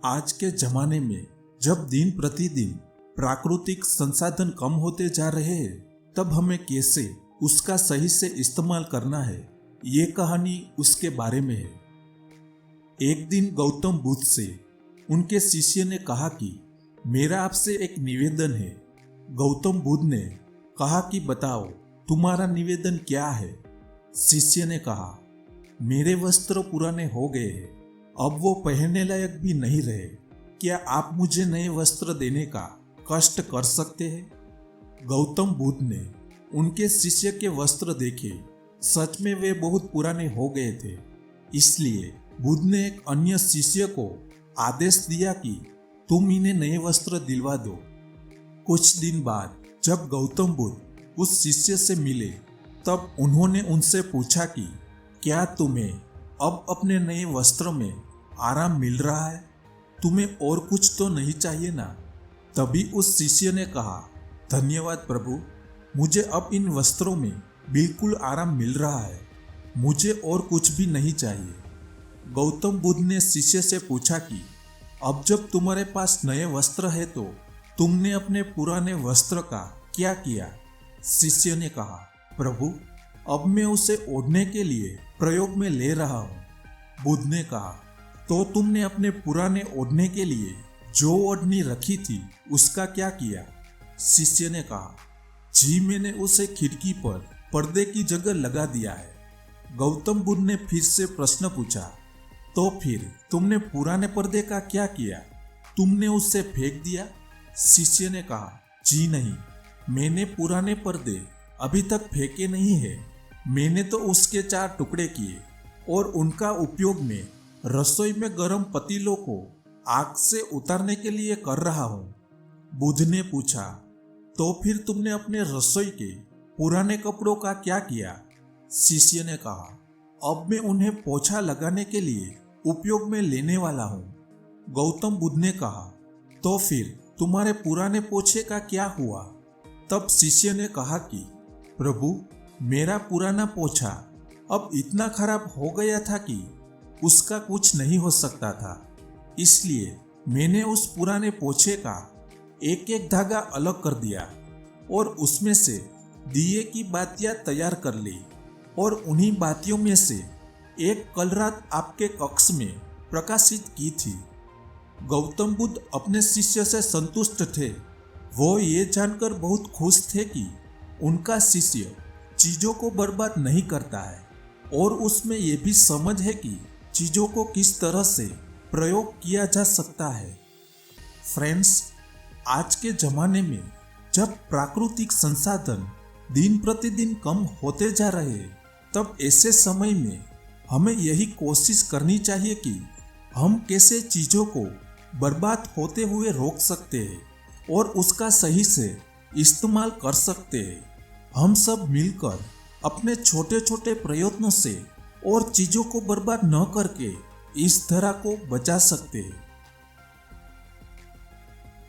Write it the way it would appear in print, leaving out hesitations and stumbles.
आज के जमाने में जब दिन प्रतिदिन प्राकृतिक संसाधन कम होते जा रहे हैं, तब हमें कैसे उसका सही से इस्तेमाल करना है, ये कहानी उसके बारे में है। एक दिन गौतम बुद्ध से उनके शिष्य ने कहा कि मेरा आपसे एक निवेदन है। गौतम बुद्ध ने कहा कि बताओ तुम्हारा निवेदन क्या है। शिष्य ने कहा, मेरे वस्त्र पुराने हो गए हैं, अब वो पहनने लायक भी नहीं रहे। क्या आप मुझे नए वस्त्र देने का कष्ट कर सकते हैं? गौतम बुद्ध ने उनके शिष्य के वस्त्र देखे। सच में वे बहुत पुराने हो गए थे। इसलिए बुद्ध ने एक अन्य शिष्य को आदेश दिया कि तुम इन्हें नए वस्त्र दिलवा दो। कुछ दिन बाद जब गौतम बुद्ध उस शिष्य से मिले, तब उन्होंने उनसे पूछा कि क्या तुम्हें अब अपने नए वस्त्र में आराम मिल रहा है? तुम्हें और कुछ तो नहीं चाहिए ना? तभी उस शिष्य ने कहा, धन्यवाद प्रभु, मुझे अब इन वस्त्रों में बिल्कुल आराम मिल रहा है। मुझे और कुछ भी नहीं चाहिए। गौतम बुद्ध ने शिष्य से पूछा कि अब जब तुम्हारे पास नए वस्त्र है तो तुमने अपने पुराने वस्त्र का क्या किया? शिष्य ने कहा, प्रभु, अब मैं उसे ओढ़ने के लिए प्रयोग में ले रहा हूँ। बुद्ध ने कहा, तो तुमने अपने पुराने ओढ़ने के लिए जो ओढ़नी रखी थी उसका क्या किया? शिष्य ने कहा, जी मैंने उसे खिड़की पर पर्दे की जगह लगा दिया है। गौतम बुद्ध ने फिर से प्रश्न पूछा, तो फिर तुमने पुराने पर्दे का क्या किया? तुमने उसे फेंक दिया? शिष्य ने कहा, जी नहीं, मैंने पुराने पर्दे अभी तक फेंके नहीं है। मैंने तो उसके 4 टुकड़े किए और उनका उपयोग मैं रसोई में गर्म पतीलों को आग से उतारने के लिए कर रहा हूँ। बुद्ध ने पूछा, तो फिर तुमने अपने रसोई के पुराने कपड़ों का क्या किया? शिष्य ने कहा, अब मैं उन्हें पोछा लगाने के लिए उपयोग में लेने वाला हूँ। गौतम बुद्ध ने कहा, तो फिर तुम्हारे पुराने पोछे का क्या हुआ? तब शिष्य ने कहा कि प्रभु, मेरा पुराना पोछा अब इतना खराब हो गया था कि उसका कुछ नहीं हो सकता था। इसलिए मैंने उस पुराने पोछे का एक एक धागा अलग कर दिया और उसमें से दिए की बातियां तैयार कर ली और उन्हीं बातियों में से एक कल रात आपके कक्ष में प्रकाशित की थी। गौतम बुद्ध अपने शिष्य से संतुष्ट थे। वो ये जानकर बहुत खुश थे कि उनका शिष्य चीजों को बर्बाद नहीं करता है और उसमें यह भी समझ है कि चीजों को किस तरह से प्रयोग किया जा सकता है। फ्रेंड्स, आज के जमाने में जब प्राकृतिक संसाधन दिन प्रतिदिन कम होते जा रहे हैं, तब ऐसे समय में हमें यही कोशिश करनी चाहिए कि हम कैसे चीजों को बर्बाद होते हुए रोक सकते हैं और उसका सही से इस्तेमाल कर सकते हैं। हम सब मिलकर अपने छोटे छोटे प्रयत्नों से और चीजों को बर्बाद न करके इस धरा को बचा सकते हैं।